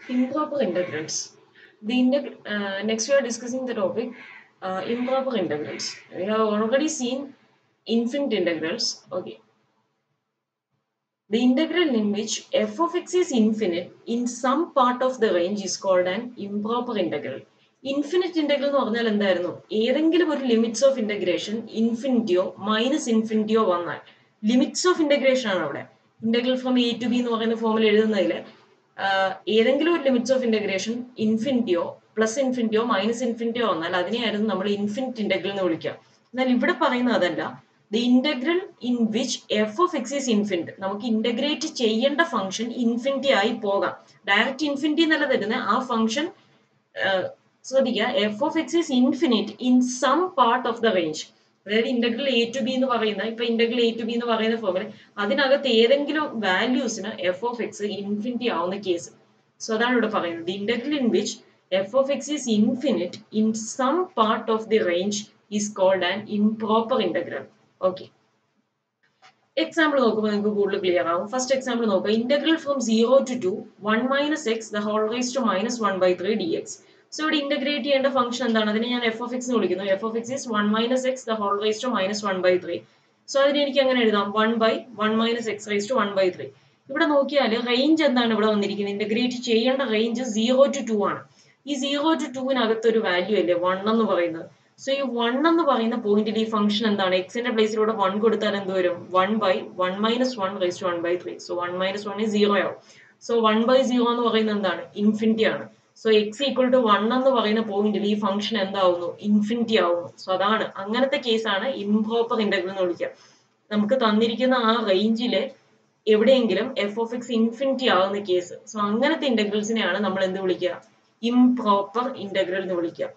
Improper integrals. Next, we are discussing the topic improper integrals. We have already seen infinite integrals. Okay, the integral in which f of x is infinite in some part of the range is called an improper integral. Infinite integral എന്ന് പറഞ്ഞാൽ എന്തായിരുന്നു? ഏതെങ്കിലും ഒരു limits of integration ഇൻഫിനിറ്റിയോ minus ഇൻഫിനിറ്റിയോ വന്നാൽ limits of integration ആണ് അവിടെ. Integral from A to B എന്ന് പറയുന്ന ഫോമിൽ എഴുതുന്നതിൽ ഏതെങ്കിലും ഒരു ലിമിറ്റ്സ് ഓഫ് ഇന്റഗ്രേഷൻ ഇൻഫിനിറ്റിയോ പ്ലസ് ഇൻഫിനിറ്റിയോ മൈനസ് ഇൻഫിനിറ്റിയോ വന്നാൽ അതിനെയായിരുന്നു നമ്മൾ ഇൻഫിനിറ്റ് ഇന്റഗ്രൽ എന്ന് വിളിക്കുക. എന്നാൽ ഇവിടെ പറയുന്നത് അതല്ല. The integral in which f of x is infinite. നമുക്ക് ഇന്റഗ്രേറ്റ് ചെയ്യേണ്ട ഫംഗ്ഷൻ ഇൻഫിനിറ്റി ആയി പോകാം. ഡയറക്റ്റ് ഇൻഫിനിറ്റി എന്നല്ല തരുന്നത്. ആ ഫംഗ്ഷൻ ശ്രദ്ധിക്കുക, f of X is infinite in some part of the range. അതായത് ഇന്റഗ്രൽ എ ടു ബി എന്ന് പറയുന്ന ഇപ്പൊ ഇന്റഗ്രൽ എ ടു ബി എന്ന് പറയുന്ന ഫോമിൽ അതിനകത്ത് ഏതെങ്കിലും വാല്യൂസിന് എഫ് ഓഫ് എക്സ് ഇൻഫിനിറ്റി ആവുന്ന കേസ്. സോ അതാണ് ഇവിടെ പറയുന്നത്. The integral in which F of X is infinite in some part of the range is called an improper integral. Okay, example നോക്കുമ്പോൾ നിങ്ങൾക്ക് കൂടുതൽ ക്ലിയർ ആവും. ഫസ്റ്റ് എക്സാമ്പിൾ നോക്കുക. Integral from 0 to 2 1 minus x the whole raised to minus 1/3 dx. So ഇവിടെ integrate ചെയ്യേണ്ട function എന്താണ്? അതിനെ ഞാൻ എഫ് ഓഫ് എക്സ് എന്ന് വിളിക്കുന്നു. F of X is 1 minus x the whole raised to minus 1/3. So അതിനെ എനിക്ക് അങ്ങനെ എഴുതാം 1/1 minus x raised to 1/3. ഇവിടെ നോക്കിയാൽ റേഞ്ച് എന്താണ് ഇവിടെ വന്നിരിക്കുന്നത്? ഇന്റഗ്രേറ്റ് ചെയ്യേണ്ട റേഞ്ച് 0 to 2 ആണ്. ഈ 0 to 2 ഒരു വാല്യൂ അല്ലേ 1 എന്ന് പറയുന്നത്. സോ ഈ 1 എന്ന് പറയുന്ന പോയിന്റിൽ ഈ ഫംഗ്ഷൻ എന്താണ്? എക്സിന്റെ പ്ലേസിലൂടെ 1 കൊടുത്താൽ എന്ത് വരും? 1/1 minus 1 raised to 1/3. So 1 minus 1 is 0 ആവും. സോ 1/0 എന്ന് പറയുന്നത് എന്താണ്? ഇൻഫിനിറ്റി ആണ്. സോ എക്സ് ഈക്വൽ ടു 1 എന്ന് പറയുന്ന പോയിന്റിൽ ഈ ഫംഗ്ഷൻ എന്താവുന്നു? ഇൻഫിനിറ്റി ആവുന്നു. സോ അതാണ് അങ്ങനത്തെ കേസാണ് ഇംപ്രോപ്പർ ഇന്റഗ്രൽ എന്ന് വിളിക്കുക. നമുക്ക് തന്നിരിക്കുന്ന ആ റേഞ്ചില് എവിടെയെങ്കിലും എഫ് ഓഫ് എക്സ് ഇൻഫിനിറ്റി ആകുന്ന കേസ്. സോ അങ്ങനത്തെ ഇന്റഗ്രൽസിനെയാണ് നമ്മൾ എന്ത് വിളിക്കുക? ഇംപ്രോപ്പർ ഇന്റഗ്രൽ എന്ന് വിളിക്കുക.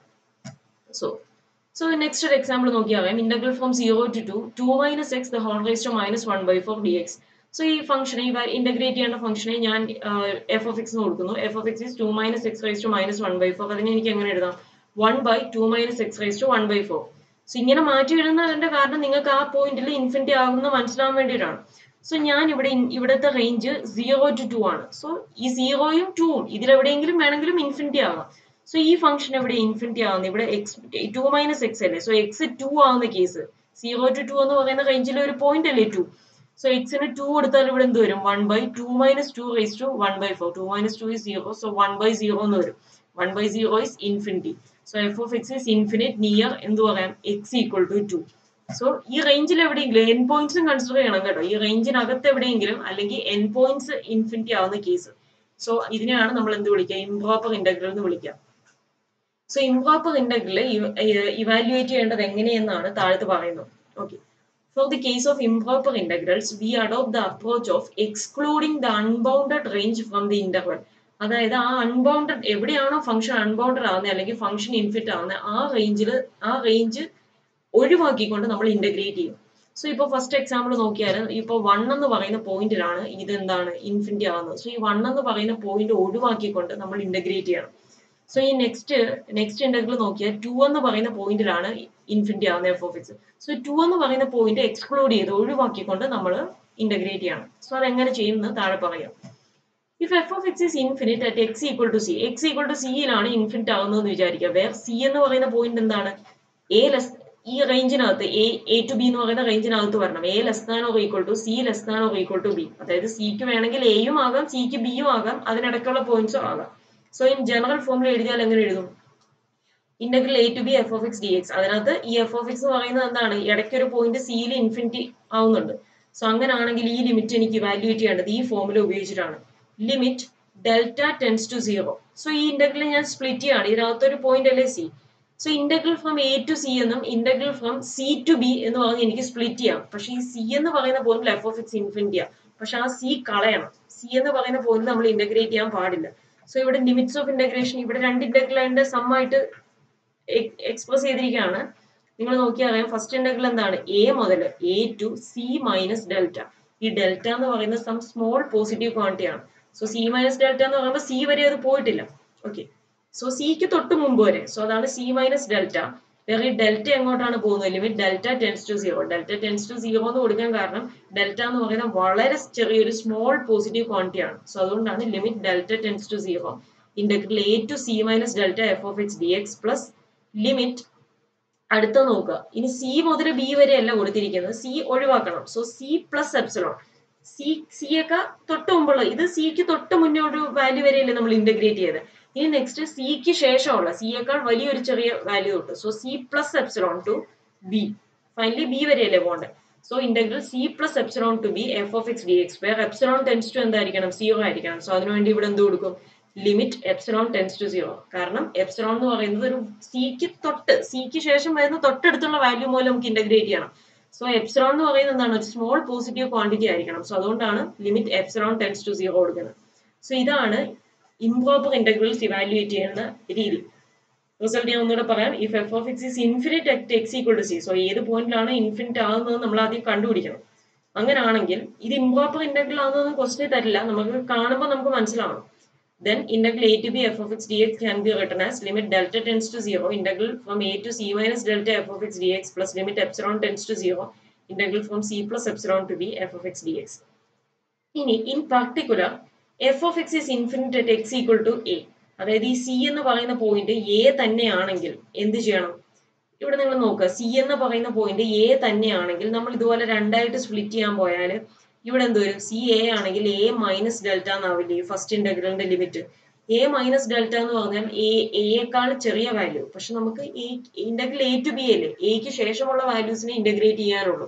So next example നോക്കിയാൽ integral from 0 to 2 minus x the whole raised to minus 1/4 dx. So ഈ ഫംഗ്ഷനെ ഇന്റഗ്രേറ്റ് ചെയ്യേണ്ട ഫംഗ്ഷനെ ഞാൻ എഫ് ഓഫ് എക്സ് എന്ന് കൊടുക്കുന്നു. F of X is 2 minus x raised to minus 1/4. അതിനെ എനിക്ക് എങ്ങനെ എഴുതാം? 1/2 minus x raised to 1/4. So ഇങ്ങനെ മാറ്റി എഴുതുന്നതിന്റെ കാരണം നിങ്ങൾക്ക് ആ പോയിന്റിൽ ഇൻഫിനിറ്റി ആകുമെന്ന് മനസ്സിലാവാൻ വേണ്ടിയിട്ടാണ്. സോ ഞാൻ ഇവിടുത്തെ റേഞ്ച് 0 to 2 ആണ്. സോ ഈ 0യും 2ഉം ഇതിലെവിടെയെങ്കിലും വേണമെങ്കിലും ഇൻഫിനിറ്റി ആകാം. സോ ഈ ഫംഗ്ഷൻ ഇവിടെ ഇൻഫിനിറ്റി ആവുന്നത് ഇവിടെ എക്സ് 2 മൈനസ് എക്സ് അല്ലേ. സോ എക്സ് 2 ആവുന്ന കേസ് 0 to 2 എന്ന് പറയുന്ന റേഞ്ചിലെ ഒരു പോയിന്റ് അല്ലേ 2. സോ എക്സിന് 2 കൊടുത്താൽ ഇവിടെ എന്ത് വരും? 1/2 minus 2 raised to 1/4. 2 minus 2 is 0. So 1/0 എന്ന് വരും. 1/0 is infinity. So f of x is infinite near എന്ത് പറയാം? x equal to 2. സോ ഈ റേഞ്ചിൽ എവിടെയെങ്കിലും എൻ പോയിന്റ്സും കൺസിഡർ ചെയ്യണം കേട്ടോ. ഈ റേഞ്ചിനകത്ത് എവിടെയെങ്കിലും അല്ലെങ്കിൽ എൻ പോയിന്റ്സ് ഇൻഫിനിറ്റി ആവുന്ന കേസ്. സോ ഇതിനെയാണ് നമ്മൾ എന്ത് വിളിക്കുക? ഇംപ്രോപ്പർ ഇന്റഗ്രൽ എന്ന് വിളിക്കുക. സോ ഇംപ്രോപ്പർ ഇന്റഗ്രൽ ഇവാലുവേറ്റ് ചെയ്യേണ്ടത് എങ്ങനെയെന്നാണ് താഴത്ത് പറയുന്നത്. Okay, for the case of improper integrals we adopt the approach of excluding the unbounded range from the interval. അതായത് ആ അൺബൗണ്ടഡ് എവിടെയാണോ ഫംഗ്ഷൻ അൺബൗണ്ടഡ് ആവുന്നത് അല്ലെങ്കിൽ ഫംഗ്ഷൻ ഇൻഫിനിറ്റ് ആവുന്നത് ആ റേഞ്ച് ഒഴിവാക്കിക്കൊണ്ട് നമ്മൾ ഇന്റഗ്രേറ്റ് ചെയ്യും. സോ ഇപ്പൊ ഫസ്റ്റ് എക്സാമ്പിൾ നോക്കിയാൽ ഇപ്പൊ 1 എന്ന് പറയുന്ന പോയിന്റിലാണ് ഇത് എന്താണ് ഇൻഫിനിറ്റി ആവുന്നത്. സോ ഈ 1 എന്ന് പറയുന്ന പോയിന്റ് ഒഴിവാക്കിക്കൊണ്ട് നമ്മൾ ഇന്റഗ്രേറ്റ് ചെയ്യണം. സോ ഈ നെക്സ്റ്റ് ഇന്റഗ്രൽ നോക്കിയാൽ 2 എന്ന് പറയുന്ന പോയിന്റിലാണ് ഇൻഫിനിറ്റി ആവുന്നത് എഫ് ഓഫ് എക്സ്. സോ 2 എന്ന് പറയുന്ന പോയിന്റ് എക്സ്ക്ലൂഡ് ചെയ്ത് ഒഴിവാക്കിക്കൊണ്ട് നമ്മൾ ഇന്റഗ്രേറ്റ് ചെയ്യണം. സോ അതെങ്ങനെ ചെയ്യുമെന്ന് താഴെ പറയാം. If F of X is infinite at X equal to C, X equal to സിയിലാണ് ഇൻഫിനിറ്റ് ആവുന്നതെന്ന് വിചാരിക്കുക. വേർ സി എന്ന് പറയുന്ന പോയിന്റ് എന്താണ്? ഈ റേഞ്ചിനകത്ത് എ ടു ബി എന്ന് പറയുന്ന റേഞ്ചിനകത്ത് വരണം. A less than or equal to c less than or equal to b. അതായത് സിക്ക് വേണമെങ്കിൽ എയും ആകാം സിക്ക് ബിയും ആകാം, അതിനിടയ്ക്കുള്ള പോയിന്റ്സും ആകാം. സോ ഇൻ ജനറൽ ഫോമിൽ എഴുതിയാൽ എങ്ങനെ എഴുതും? Integral a to B F of X D x. അതിനകത്ത് ഈ എഫ് ഓഫ് എക്സ് എന്ന് പറയുന്നത് എന്താണ്? ഇടയ്ക്കൊരു പോയിന്റ് സിയിൽ ഇൻഫിനിറ്റി ആവുന്നുണ്ട്. സോ അങ്ങനെയാണെങ്കിൽ ഈ ലിമിറ്റ് എനിക്ക് ഇവാലുവേറ്റ് ചെയ്യേണ്ടത് ഈ ഫോമിൽ ഉപയോഗിച്ചിട്ടാണ്. Limit delta tends to 0. So ഈ ഇന്റഗ്രൽ ഞാൻ സ്പ്ലിറ്റ് ചെയ്യാണ്. ഇതിനകത്തൊരു പോയിന്റ് അല്ലേ C. So integral from A to C എന്നും integral from C to B എന്ന് പറഞ്ഞ് എനിക്ക് സ്പ്ലിറ്റ് ചെയ്യാം. പക്ഷെ ഈ സി എന്ന് പറയുന്ന പോയിന്റിൽ എഫ് ഓഫ് എക്സ് ഇൻഫിനിറ്റി ആണ്. പക്ഷെ ആ സി കളയണം. സി എന്ന് പറയുന്ന പോയിന്റ് നമ്മൾ ഇന്റഗ്രേറ്റ് ചെയ്യാൻ പാടില്ല. സോ ഇവിടെ ലിമിറ്റ്സ് ഓഫ് ഇന്റഗ്രേഷൻ ഇവിടെ രണ്ട് ഇന്റഗ്രലിന്റെ സം ആയിട്ട് എക്സ്പ്രസ് ചെയ്തിരിക്കുകയാണ്. നിങ്ങൾ നോക്കിയാൽ അറിയാം. ഫസ്റ്റ് ഇന്റഗ്രൽ എന്താണ്? എ മുതൽ a to c minus delta. ഈ ഡെൽറ്റ എന്ന് പറയുന്ന സം സ്മോൾ പോസിറ്റീവ് ക്വാണ്ടിറ്റി ആണ്. സോ സി മൈനസ് ഡെൽറ്റ എന്ന് പറയുമ്പോൾ സി വരെ അത് പോയിട്ടില്ല. ഓക്കെ, സോ സിക്ക് തൊട്ട് മുമ്പ് വരെ. സോ അതാണ് സി മൈനസ് ഡെൽറ്റ. വേറെ ഈ ഡെൽറ്റ എങ്ങോട്ടാണ് പോകുന്നത്? Limit delta tends to 0. Delta tends to 0 എന്ന് കൊടുക്കാൻ കാരണം ഡെൽറ്റ എന്ന് പറയുന്ന വളരെ ചെറിയൊരു സ്മോൾ പോസിറ്റീവ് ക്വാണ്ടിറ്റി ആണ്. സോ അതുകൊണ്ടാണ് limit delta tends to 0. integral a to c minus delta f of x dx plus limit അടുത്ത നോക്കുക ഇനി സി മുതൽ ബി വരെ അല്ല കൊടുത്തിരിക്കുന്നത് സി ഒഴിവാക്കണം സോ സി പ്ലസ് എപ്സിലോൺ സിയൊക്കെ തൊട്ട് മുമ്പുള്ള ഇത് സിക്ക് തൊട്ട് മുന്നേ ഒരു വാല്യൂ വരെയല്ലേ നമ്മൾ ഇന്റഗ്രേറ്റ് ചെയ്തത് ഇനി നെക്സ്റ്റ് സിക്ക് ശേഷമുള്ള സിയേക്കാൾ വലിയൊരു ചെറിയ വാല്യൂ തൊട്ട് so C plus epsilon to B finally B വരെയല്ലേ പോകേണ്ടത് so integral C plus epsilon to B F of X D X where epsilon tends to എന്തായിരിക്കണം 0 ആയിരിക്കണം സോ അതിനുവേണ്ടി ഇവിടെ എന്ത് കൊടുക്കും ലിമിറ്റ് എപ്സിലോൺ ടെൻസ് ടു 0 കാരണം എപ്സിലോൺ എന്ന് പറയുന്നത് ഒരു സിക്ക് ശേഷം വരുന്ന തൊട്ടടുത്തുള്ള വാല്യൂ മൂലം നമുക്ക് ഇന്റഗ്രേറ്റ് ചെയ്യണം സോ എപ്സിലോൺ എന്ന് പറയുന്നത് എന്താണ് ഒരു സ്മോൾ പോസിറ്റീവ് ക്വാണ്ടിറ്റി ആയിരിക്കണം സോ അതുകൊണ്ടാണ് ലിമിറ്റ് എപ്സിലോൺ ടെൻസ് ടു 0 കൊടുക്കുന്നത് സോ ഇതാണ് ഇംപ്രോപ്പർ ഇന്റഗ്രൽസ് ഇവാലുവേറ്റ് ചെയ്യുന്ന രീതി റിസൾട്ട് ഞാൻ ഒന്നുകൂടെ പറയാം if F of X is infinite at X equal to c so ഏത് പോയിന്റിലാണ് ഇൻഫിനിറ്റ് ആകുന്നത് നമ്മൾ ആദ്യം കണ്ടുപിടിക്കണം അങ്ങനെയാണെങ്കിൽ ഇത് ഇംപ്രോപ്പർ ഇന്റഗ്രൽ ആണെന്ന് ക്വസ്റ്റ്യൻ തരില്ല നമുക്ക് കാണുമ്പോൾ നമുക്ക് മനസ്സിലാവണം then integral a to b f of x dx can be written as limit delta tends to 0 integral from a to c minus delta f of x dx plus limit epsilon tends to 0 integral from c plus epsilon to b f of x dx ഇനി in particular f of x is infinite at x equal to a അതായത് ഈ c എന്ന് പറയുന്ന point a തന്നെയാണെങ്കിൽ എന്ത് ചെയ്യണം ഇവിടെ നിങ്ങൾ നോക്കുക c എന്ന് പറയുന്ന പോയിന്റ് a തന്നെയാണെങ്കിൽ നമ്മൾ ഇതുപോലെ രണ്ടായിട്ട് സ്പ്ലിറ്റ് ചെയ്യാൻ പോയാൽ ഇവിടെ എന്ത് വരും സി എ ആണെങ്കിൽ എ മൈനസ് ഡെൽറ്റ എന്നാവില്ലേ ഫസ്റ്റ് ഇന്റഗ്രലിന്റെ ലിമിറ്റ് എ മൈനസ് ഡെൽറ്റ എന്ന് പറഞ്ഞാൽ എയേക്കാൾ ചെറിയ വാല്യൂ പക്ഷെ നമുക്ക് ഇന്റഗ്രൽ എ ടു ബി അല്ലേ എക്ക് ശേഷമുള്ള വാല്യൂസിനെ ഇന്റഗ്രേറ്റ് ചെയ്യാനുള്ളൂ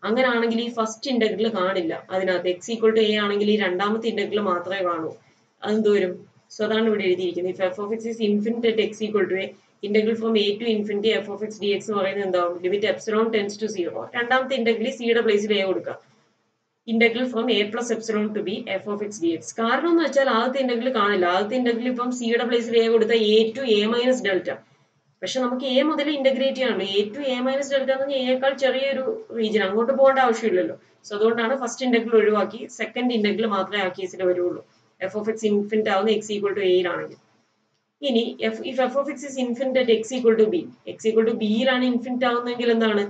അങ്ങനെയാണെങ്കിൽ ഈ ഫസ്റ്റ് ഇന്റഗ്രൽ കാണില്ല അതിനകത്ത് എക്സ് ഈക്വൽ ടു എ ആണെങ്കിൽ ഈ രണ്ടാമത്തെ ഇന്റഗ്രൽ മാത്രമേ കാണൂ അതെന്ത് വരും സോ അതാണ് ഇവിടെ എഴുതിയിരിക്കുന്നത് if F of X is infinite at X equal to a integral from A to infinity f of X D x എന്ന് പറയുന്നത് എന്താവും ലിമിറ്റ് എപ്സിലോൺ ടെൻസ് ടു 0 രണ്ടാമത്തെ ഇന്റഗ്രൽ സിയുടെ പ്ലേസിൽ എ കൊടുക്കുക integral from a plus epsilon to B F of X D x കാരണം എന്ന് വെച്ചാൽ ആദ്യത്തെ ഇന്റഗ്രൽ കാണില്ല ആദ്യത്തെ ഇന്റഗ്രൽ ഇപ്പം സിയുടെ പ്ലേസിൽ എ കൊടുത്ത A to A minus delta പക്ഷെ നമുക്ക് എ മുതൽ ഇന്റഗ്രേറ്റ് ചെയ്യാനുള്ളൂ A to A minus delta എന്ന് പറഞ്ഞാൽ എയേക്കാൾ ചെറിയൊരു റീജിയൻ അങ്ങോട്ട് പോകേണ്ട ആവശ്യമില്ലല്ലോ സോ അതുകൊണ്ടാണ് ഫസ്റ്റ് ഇന്റഗ്രൽ ഒഴിവാക്കി സെക്കൻഡ് ഇന്റഗ്രൽ മാത്രമേ ആ കേസിൽ വരുള്ളൂ എഫ് ഓഫ് എക്സ് ഇൻഫിനിറ്റ് ആവുന്ന എക്സ് ഈക്വൽ ടു എയിലാണെങ്കിൽ ഇനി if F of X is infinite at X equal to B X equal to ബിയിലാണ് ഇൻഫിനിറ്റ് ആവുന്നതെങ്കിൽ എന്താണ്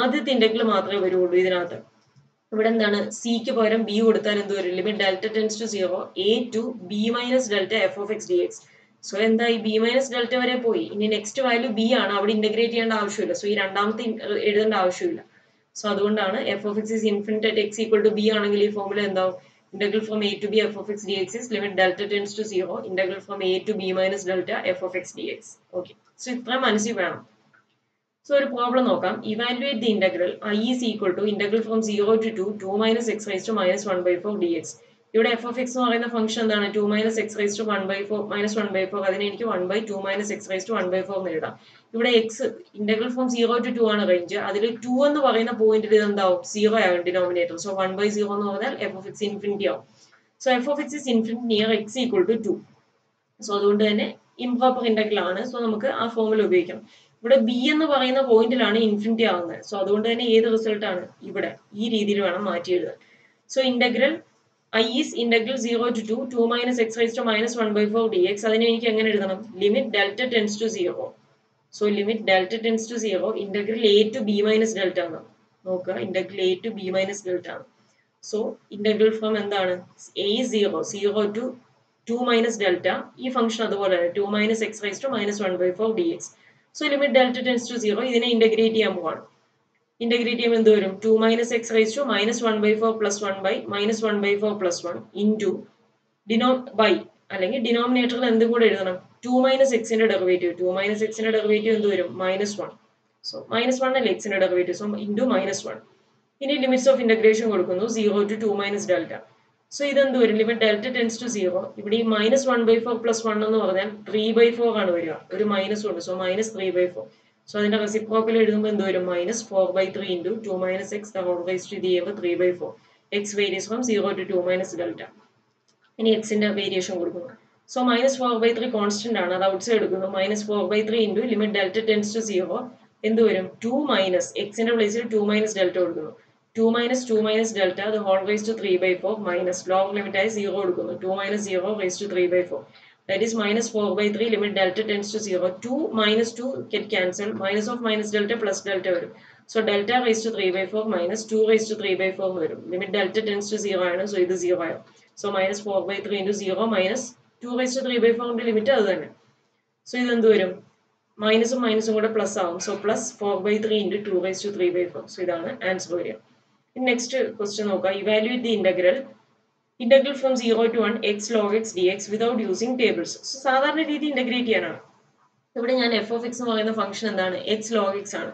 ആദ്യത്തെ ഇന്റഗ്രൽ മാത്രമേ വരുള്ളൂ ഇതിനകത്ത് ഇവിടെ എന്താണ് സിക്ക് പകരം ബി കൊടുത്താൽ എന്ത് വരും limit delta tends to 0 a to b minus delta f of X D x so എന്താ ഈ ബി മൈനസ് ഡെൽറ്റ വരെ പോയി ഇനി നെക്സ്റ്റ് വാല്യൂ ബി ആണ് അവിടെ ഇന്റഗ്രേറ്റ് ചെയ്യേണ്ട ആവശ്യമില്ല സോ ഈ രണ്ടാമത്തെ എഴുതേണ്ട ആവശ്യമില്ല സോ അതുകൊണ്ടാണ് f of X is infinite at X equal to b ആണെങ്കിൽ ഈ ഫോമുല എന്താവും integral from A to B F of X D x is limit delta tends to 0 integral from A to b minus delta f of X D x okay so ഇത്ര മനസ്സിൽ വേണം so ഒരു problem നോക്കാം evaluate the integral I is equal to integral from 0 to 2 minus x raised to minus 1 by 4 dx ഇവിടെ f of x എന്ന് പറയുന്ന function എന്താണ് 2 minus x raised to 1 by 4 minus 1 by 4 അതിനെ എനിക്ക് 1 by 2 minus x raised to 1 by 4 എന്ന് എഴുതാം ഇവിടെ x integral from 0 to 2 ആണ് റേഞ്ച് അതിൽ 2 എന്ന് പറയുന്ന പോയിന്റിൽ ഇത് എന്താവും 0 ആകും ഡിനോമിനേറ്റർ സോ 1 by 0 എന്ന് പറഞ്ഞാൽ f of x ഇൻഫിനിറ്റി ആവും so f of x is infinite near x equal to 2 so അതുകൊണ്ട് തന്നെ ഇംപ്രോപ്പർ ഇന്റഗ്രൽ ആണ് സോ നമുക്ക് ആ ഫോമുല ഉപയോഗിക്കാം ഇവിടെ ബി എന്ന് പറയുന്ന പോയിന്റിലാണ് ഇൻഫിനിറ്റി ആവുന്നത് സോ അതുകൊണ്ട് തന്നെ ഏത് റിസൾട്ട് ആണ് ഇവിടെ ഈ രീതിയിൽ വേണം മാറ്റി എഴുതാൻ so integral I is integral 0 to 2 minus x raised to minus 1 by 4 dx അതിനെ എനിക്ക് എങ്ങനെ എഴുതണം limit delta tends to 0 so limit delta tends to 0 integral a to b minus delta ആണ് നോക്കുക integral a to b minus delta ആണ് so integral from എന്താണ് a is 0 to 2 minus delta ഈ function അതുപോലെ 2 minus x raised to minus 1 by 4 dx so limit delta tends to 0 ഇതിനെ integrate ചെയ്യാൻ പോവാണ് integrate ചെയ്യുമ്പോൾ എന്ത് വരും 2 minus x raised to minus 1 by 4 plus 1 by minus 1 by 4 plus 1 into by അല്ലെങ്കിൽ ഡിനോമിനേറ്ററിൽ എന്തും കൂടെ എഴുതണം 2 minus x ന്റെ ഡെറിവേറ്റീവ് 2 minus x ന്റെ ഡെറിവേറ്റീവ് എന്ത് വരും -1 സോ -1 അല്ലേ x ന്റെ ഡെറിവേറ്റീവ് സോ into -1 ഇനി ലിമിറ്റ്സ് ഓഫ് ഇന്റഗ്രേഷൻ കൊടുക്കുന്നു 0 to 2 minus ഡെൽറ്റ സോ ഇതെന്ത് വരും ലിമിറ്റ് ഡെൽറ്റ ടെൻസ് ടു 0 ഇവിടെ ഈ -1 by 4 plus 1 എന്ന് പറഞ്ഞാൽ 3 by 4 ആണ് വരിക ഒരു മൈനസ് ഉണ്ട് സോ -3 by 4 സോ അതിന്റെ റെസിപ്രോക്കൽ എഴുതുമ്പോൾ എന്ത് വരും -4 by 3 into 2 minus x the whole raised to the 3 by 4 x varies from 0 to 2 minus delta ഇനി x ന്റെ വേരിയേഷൻ കൊടുക്കുന്നു സോ -4 by 3 കോൺസ്റ്റന്റ് ആണ് അത് ഔട്ട്സൈഡ് എടുക്കുന്നു -4 by 3 into limit delta tends to 0 എന്ത് വരും 2 minus x ന്റെ പ്ലേസിൽ 2 minus ഡെൽറ്റ കൊടുക്കുന്നു 2 minus delta the whole raised to 3 by 4 minus log limit ആയി 0 കൊടുക്കുന്നു 2 minus 0 raised to 3 by 4 that is -4 by 3 limit delta tends to 0 2 minus 2 get cancelled minus of minus delta plus delta വരും so delta raised to 3 by 4 minus 2 raised to 3 by 4 വരും limit delta tends to 0 ആണ് so ഇത് 0 ആയോ so -4 by 3 into 0 minus 2 raised to 3 by 4 ന്റെ limit അത് തന്നെ. So ഇതെന്ത് വരും? മൈനസും മൈനസും കൂടെ പ്ലസ് ആവും. So plus 4/3 into 2 raised to 3 by 4. So ഇതാണ് ആൻസർ വരിക. നെക്സ്റ്റ് ക്വസ്റ്റ്യൻ നോക്കാം. Evaluate the integral from 0 to 1 x log x dx without using tables. So സാധാരണ രീതി ഇന്റഗ്രേറ്റ് ചെയ്യാനാണ്. ഇവിടെ ഞാൻ എഫ് ഓഫ് എക്സ് എന്ന് പറയുന്ന ഫംഗ്ഷൻ എന്താണ്? എക്സ് ലോഗ് എക്സ് ആണ്.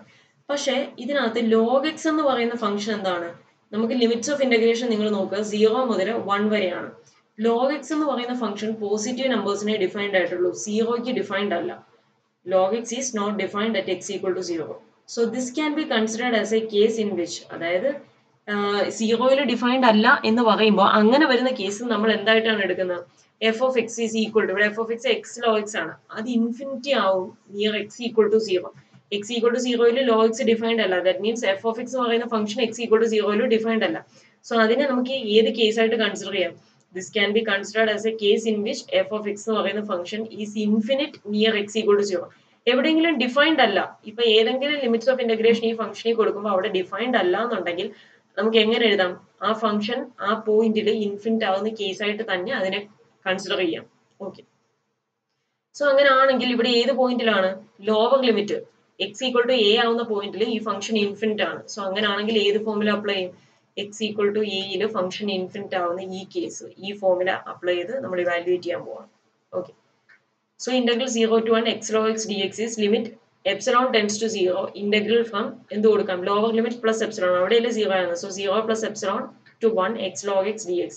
പക്ഷേ ഇതിനകത്ത് ലോഗ് എക്സ് എന്ന് പറയുന്ന ഫംഗ്ഷൻ എന്താണ്? നമുക്ക് ലിമിറ്റ്സ് ഓഫ് ഇന്റഗ്രേഷൻ നിങ്ങൾ നോക്കുക, 0 മുതൽ 1 വരെയാണ്. ലോഗ് എക്സ് എന്ന് പറയുന്ന ഫംഗ്ഷൻ പോസിറ്റീവ് നമ്പേഴ്സിനെ ഡിഫൈൻഡ് ആയിട്ടുള്ളൂ, സീറോയ്ക്ക് ഡിഫൈൻഡ് അല്ല. Log x is not defined at X equal to 0. So this can be considered as a case in which, അതായത് സീറോയിൽ ഡിഫൈൻഡ് അല്ല എന്ന് പറയുമ്പോൾ അങ്ങനെ വരുന്ന കേസ് നമ്മൾ എന്തായിട്ടാണ് എടുക്കുന്നത്? F of X is equal to, ഇവിടെ F of X X log X ആണ്, അത് ഇൻഫിനിറ്റി ആവും near X equal to 0. X equal to 0യിൽ ലോ എക്സ് ഡിഫൈൻഡ് അല്ല. That means F of X എന്ന് പറയുന്ന ഫംഗ്ഷൻ എക്സ് ഈക്വൽ ടു 0യിൽ defined അല്ല. സോ അതിനെ നമുക്ക് ഏത് കേസായിട്ട് കൺസിഡർ ചെയ്യാം? This can be considered as a case in which F of X എന്ന് പറയുന്ന function is infinite near X equal to 0. എവിടെയെങ്കിലും ഡിഫൈൻഡ് അല്ല, ഇപ്പൊ ഏതെങ്കിലും ലിമിറ്റ്സ് ഓഫ് ഇന്റഗ്രേഷൻ ഈ ഫംഗ്ഷനിൽ കൊടുക്കുമ്പോൾ അവിടെ ഡിഫൈൻഡ് അല്ല എന്നുണ്ടെങ്കിൽ നമുക്ക് എങ്ങനെ എഴുതാം? ആ ഫംഗ്ഷൻ ആ പോയിന്റിൽ ഇൻഫിനിറ്റ് ആവുന്ന കേസായിട്ട് തന്നെ അതിനെ കൺസിഡർ ചെയ്യാം. ഓക്കെ, സോ അങ്ങനെ ആണെങ്കിൽ ഇവിടെ ഏത് പോയിന്റിലാണ് lower limit X equal to A ആവുന്ന പോയിന്റിൽ ഈ ഫംഗ്ഷൻ ഇൻഫിനിറ്റ് ആണ്. സോ അങ്ങനെ ആണെങ്കിൽ ഏത് ഫോമിൽ അപ്ലൈ ചെയ്യും? എക്സ് ഈക്വൽ ടു എയിൽ ഫംഗ്ഷൻ ഇൻഫിനിറ്റ് ആവുന്ന ഈ കേസ്, ഈ ഫോമിൽ അപ്ലൈ ചെയ്ത് നമ്മൾ ഇവാലുവേറ്റ് ചെയ്യാൻ പോവാം. Okay, so integral 0 to 1 x log x dx is limit epsilon tends to 0 integral from എന്ത് കൊടുക്കാം? ലോവർ ലിമിറ്റ് പ്ലസ് എപ്സിലോൺ, അവിടെയല്ലേ 0 ആണ്. So 0 plus epsilon to 1 x log x dx.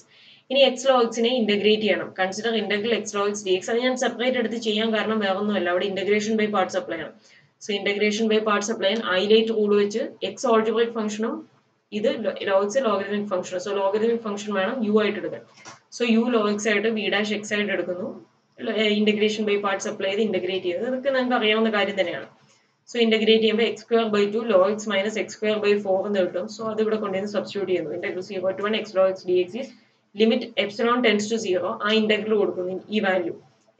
ഇനി എക്സ് log x നെ integrate ചെയ്യണം. Consider integral x log x dx. അത് ഞാൻ separate എടുത്ത് ചെയ്യാൻ കാരണം വേറെ ഒന്നുമല്ല, അവിടെ ഇന്റഗ്രേഷൻ ബൈ പാർട്സ് അപ്ലൈ ചെയ്യണം. So integration by parts apply ചെയ്യാൻ ഐലൈറ്റ് റൂൾ വെച്ച് എക്സ് ഓൾജിബ്രിക് ഫംഗ്ഷനും ഇത് log x ലോഗരിതമിക് ഫംഗ്ഷനും. സോ ലോഗരിതമിക് ഫംഗ്ഷൻ വേണം യു ആയിട്ട് എടുക്കാൻ. സോ യു log x ആയിട്ട് വി ഡാഷ് എക്സ് ആയിട്ട് എടുക്കുന്നു. ഇന്റഗ്രേഷൻ ബൈ പാർട്സ് അപ്ലൈ ചെയ്ത് ഇന്റഗ്രേറ്റ് ചെയ്ത്, ഇതൊക്കെ നമുക്ക് അറിയാവുന്ന കാര്യം തന്നെയാണ്. സോ ഇന്റഗ്രേറ്റ് ചെയ്യുമ്പോൾ x square by 2 log x minus x square by 4 എന്ന് കിട്ടും. സോ അത് ഇവിടെ കൊണ്ടുവന്ന് സബ്സ്റ്റിറ്റ്യൂട്ട് ചെയ്യുന്നു. Integral 0 to 1 x log x dx is limit epsilon tends to 0. ആ ഇന്റഗ്രൽ കൊടുക്കുന്നു ഈ value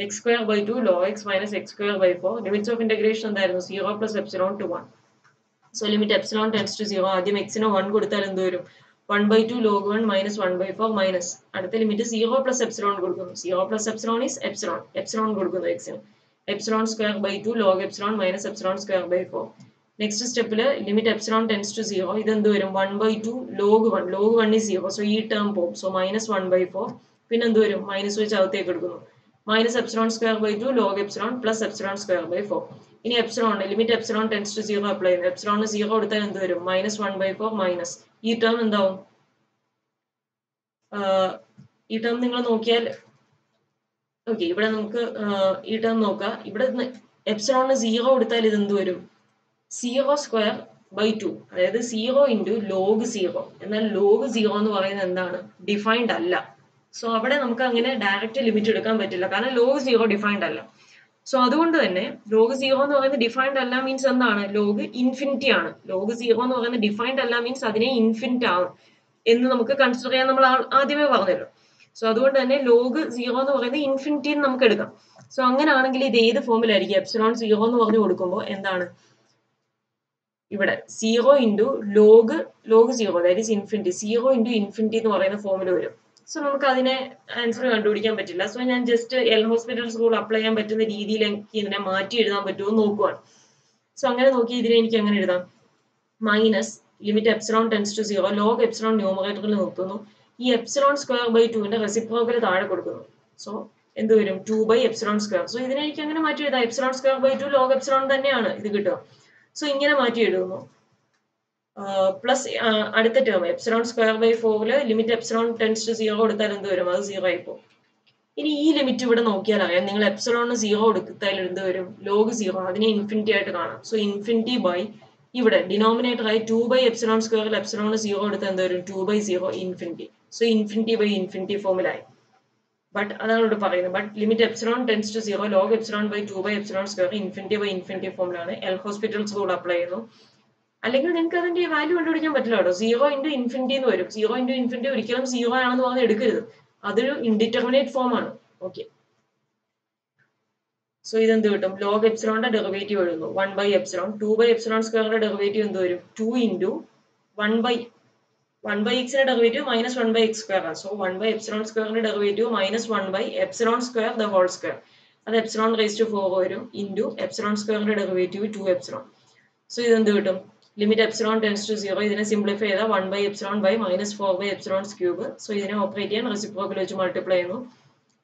x square by 2 log x minus x square by 4. Limits of integration എന്തായിരുന്നു? 0 plus epsilon to 1. So limit epsilon tends to 0. ആദ്യം എക്സിന് 1 കൊടുത്താൽ എന്ത് വരും? 1/2 log 1 minus 1/4 minus അടുത്ത ലിമിറ്റ് 0 പ്ലസ് എപ്സിലോൺ കൊടുക്കുന്നു. 0 plus epsilon is epsilon, epsilon കൊടുക്കുന്നു എക്സിന്. Epsilon square by 2 log epsilon minus epsilon square by 4. Next സ്റ്റെപ്പിൽ ലിമിറ്റ് എപ്സിലോൺ ടെൻസ് ടു 0. ഇതെന്ത് വരും? 1/2 log 1. log 1 is 0. സോ ഈ ടേം പോകും. So minus 1/4. പിന്നെ എന്ത് വരും? മൈനസ് വെച്ച് അകത്തേക്ക് എടുക്കുന്നു. Minus epsilon square by 2 log epsilon plus epsilon square by 4. ഇനി epsilon limit epsilon tends to 0 apply ചെയ്യുന്നു. എപ്സിലോൺ 0 കൊടുത്താൽ എന്ത് വരും? മൈനസ് 1/4 മൈനസ് ഈ ടേം എന്താവും? ഈ ടേം നിങ്ങൾ നോക്കിയാൽ ഓക്കെ, ഇവിടെ നമുക്ക് ഈ ടേം നോക്കാം. ഇവിടെ എപ്സിലോണിന് 0 കൊടുത്താൽ ഇത് എന്ത് വരും? 0 സ്ക്വയർ ബൈ 2, അതായത് 0 ഇൻറ്റു ലോഗ് 0. എന്നാൽ ലോഗ് 0 എന്ന് പറയുന്നത് എന്താണ്? ഡിഫൈൻഡ് അല്ല. സോ അവിടെ നമുക്ക് അങ്ങനെ ഡയറക്റ്റ് ലിമിറ്റ് എടുക്കാൻ പറ്റില്ല, കാരണം ലോഗ് 0 ഡിഫൈൻഡ് അല്ല. സോ അതുകൊണ്ട് തന്നെ ലോഗ് 0 എന്ന് പറയുന്നത് ഡിഫൈൻഡ് അല്ല മീൻസ് എന്താണ്? ലോഗ് ഇൻഫിനിറ്റി ആണ്. ലോഗ് 0 എന്ന് പറയുന്നത് ഡിഫൈൻഡ് അല്ല മീൻസ് അതിനെ ഇൻഫിനിറ്റ് ആവും എന്ന് നമുക്ക് കൺസിഡർ ചെയ്യാൻ നമ്മൾ ആദ്യമേ പറഞ്ഞല്ലോ. സോ അതുകൊണ്ട് തന്നെ ലോഗ് 0 എന്ന് പറയുന്നത് ഇൻഫിനിറ്റി നമുക്ക് എടുക്കാം. സോ അങ്ങനെയാണെങ്കിൽ ഇത് ഏത് ഫോമിലായിരിക്കും? എപ്സിലോൺ 0 എന്ന് പറഞ്ഞു കൊടുക്കുമ്പോൾ എന്താണ് ഇവിടെ? 0 into log 0, that is infinity. 0 into infinity എന്ന് പറയുന്ന ഫോമിൽ വരും. സോ നമുക്ക് അതിനെ ആൻസർ കണ്ടുപിടിക്കാൻ പറ്റില്ല. സോ ഞാൻ just L Hospital's rule apply ചെയ്യാൻ പറ്റുന്ന രീതിയിൽ എനിക്ക് ഇതിനെ മാറ്റി എഴുതാൻ പറ്റുമോ എന്ന് നോക്കുവാണ്. സോ അങ്ങനെ നോക്കി ഇതിനെ എനിക്ക് എങ്ങനെ എഴുതാം? Minus limit epsilon tends to 0 log epsilon ന്യൂമറേറ്ററിൽ നിർത്തുന്നു. ഈ എപ്സിലോൺ സ്ക്വയർ ബൈ 2ന്റെ റെസിപ്രോക്കൽ താഴെ കൊടുക്കുന്നു. സോ എന്ത് വരും? 2 ബൈ എപ്സിലോൺ സ്ക്വയർ. സോ ഇതിനെ എനിക്ക് അങ്ങനെ മാറ്റി എഴുതാം. Epsilon square by 2 log epsilon തന്നെയാണ് ഇത് കിട്ടുക. സോ ഇങ്ങനെ മാറ്റി എഴുതുന്നു. പ്ലസ് അടുത്ത term epsilon square by 4 limit epsilon tends to 0 കൊടുത്താൽ എന്ത് വരും? അത് 0 ആയിപ്പോ. ഇനി ഈ ലിമിറ്റ് ഇവിടെ നോക്കിയാൽ അറിയാം, നിങ്ങൾ എപ്സിലോണിന് 0 കൊടുത്താൽ എന്ത് വരും? ലോഗ് 0. അതിനെ ഇൻഫിനിറ്റി ആയിട്ട് കാണാം. സോ ഇൻഫിനിറ്റി ബൈ ഇവിടെ ഡിനോമിനേറ്റർ ആയി 2 ബൈ എപ്സിലോൺ സ്ക്വയറിൽ എപ്സിലോണിന് 0 കൊടുത്താൽ എന്ത് വരും? 2 by 0 infinity. So infinity by infinity ഫോമിലായി. ബട്ട് അതാണ് ഇവിടെ പറയുന്നത്. But limit epsilon tends to 0 log epsilon by 2 by epsilon square infinity by infinity ഫോമിലാണ്. എൽ ഹോസ്പിറ്റൽസ് റൂൾ അപ്ലൈ ചെയ്യുന്നു. അല്ലെങ്കിൽ നിങ്ങൾക്ക് അതിന്റെ വാല്യൂ കണ്ടുപിടിക്കാൻ പറ്റില്ല കേട്ടോ. 0 ഇൻറ്റു ഇൻഫിനിറ്റി എന്ന് വരും. 0 ഇൻറ്റു ഇൻഫിനിറ്റി ഒരിക്കലും 0 ആണെന്ന് പറഞ്ഞ് എടുക്കരുത്. അതൊരു ഇൻഡിറ്റർമിനേറ്റ് ഫോം ആണ്. ഓക്കെ, സോ ഇതെന്ത് കിട്ടും? ലോഗ് എപ്സിലോണിന്റെ ഡെറിവേറ്റീവ് എഴുതുന്നു. 1 ബൈ എപ്സിലോൺ 2 ബൈ എപ്സിലോൺ സ്ക്വയറിന്റെ ഡെറിവേറ്റീവ് എന്ത് വരും? 2 into 1 by 1/x derivative minus 1/x square ആണ്. സോ 1/epsilon സ്ക്വയറിന്റെ derivative minus 1/epsilon square the whole square. അത് എപ്സിലോൺ റേസ് ടു 4 വരും ഇൻറ്റു എപ്സിലോൺ സ്ക്വയറിന്റെ ഡെറിവേറ്റീവ് 2 എപ്സിലോൺ. സോ ഇതെന്ത് കിട്ടും? Limit epsilon tends to 0. ഇതിനെ സിംപ്ലിഫൈ ചെയ്താൽ 1/epsilon by minus 4/epsilon cube. So ഇതിനെ ഓപ്പറേറ്റ് ചെയ്യാൻ റെസിപ്രോക്കൽ വെച്ച് മൾട്ടിപ്ലൈ ചെയ്യുന്നു.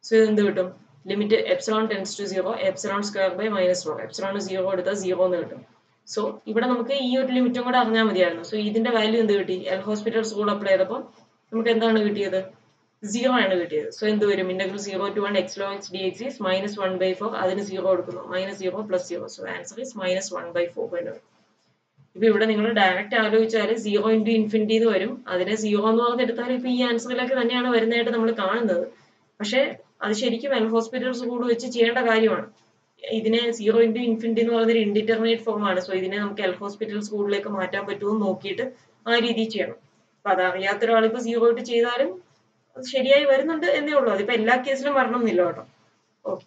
സോ ഇതെന്ത് കിട്ടും? Limit epsilon tends to 0 epsilon square by minus 4. Epsilon 0 എടുത്താൽ 0 എന്ന് കിട്ടും. സോ ഇവിടെ നമുക്ക് ഈ ഒരു ലിമിറ്റും കൂടെ അറിഞ്ഞാൽ മതിയായിരുന്നു. സോ ഇതിന്റെ വാല്യൂ എന്ത് കിട്ടി? എൽ ഹോസ്പിറ്റൽസ് റൂൾ അപ്ലൈ ചെയ്തപ്പോൾ നമുക്ക് എന്താണ് കിട്ടിയത്? 0 ആണ് കിട്ടിയത്. സോ എന്ത് വരും? Integral 0 to 1 x log x dx is minus 1/4. അതിന് 0 കൊടുക്കുന്നു. Minus 0 plus 0. So answer is minus 1/4 എന്ന് വരും. ഇപ്പൊ ഇവിടെ നിങ്ങൾ ഡയറക്റ്റ് ആലോചിച്ചാൽ 0 ഇൻറ്റു ഇൻഫിനിറ്റി എന്ന് വരും. അതിനെ 0 എന്ന് പറഞ്ഞെടുത്താൽ ഇപ്പൊ ഈ ആൻസറിലേക്ക് തന്നെയാണ് വരുന്നതായിട്ട് നമ്മൾ കാണുന്നത്. പക്ഷെ അത് ശരിക്കും എൽ ഹോസ്പിറ്റൽസ് റൂൾ വെച്ച് ചെയ്യേണ്ട കാര്യമാണ്. ഇതിനെ 0 ഇൻറ്റു ഇൻഫിനിറ്റി എന്ന് പറയുന്നൊരു ഇൻഡിറ്റർമിനേറ്റ് ഫോം ആണ്. സോ ഇതിനെ നമുക്ക് എൽ ഹോസ്പിറ്റൽസ് റൂളിലേക്ക് മാറ്റാൻ പറ്റുമോ എന്ന് നോക്കിയിട്ട് ആ രീതിയിൽ ചെയ്യണം. അപ്പൊ അതറിയാത്ത ഒരാളിപ്പോ 0 ഇട്ട് ചെയ്താലും അത് ശരിയായി വരുന്നുണ്ട് എന്നേ ഉള്ളൂ. അതിപ്പോ എല്ലാ കേസിലും വരണമെന്നില്ല കേട്ടോ. ഓക്കെ.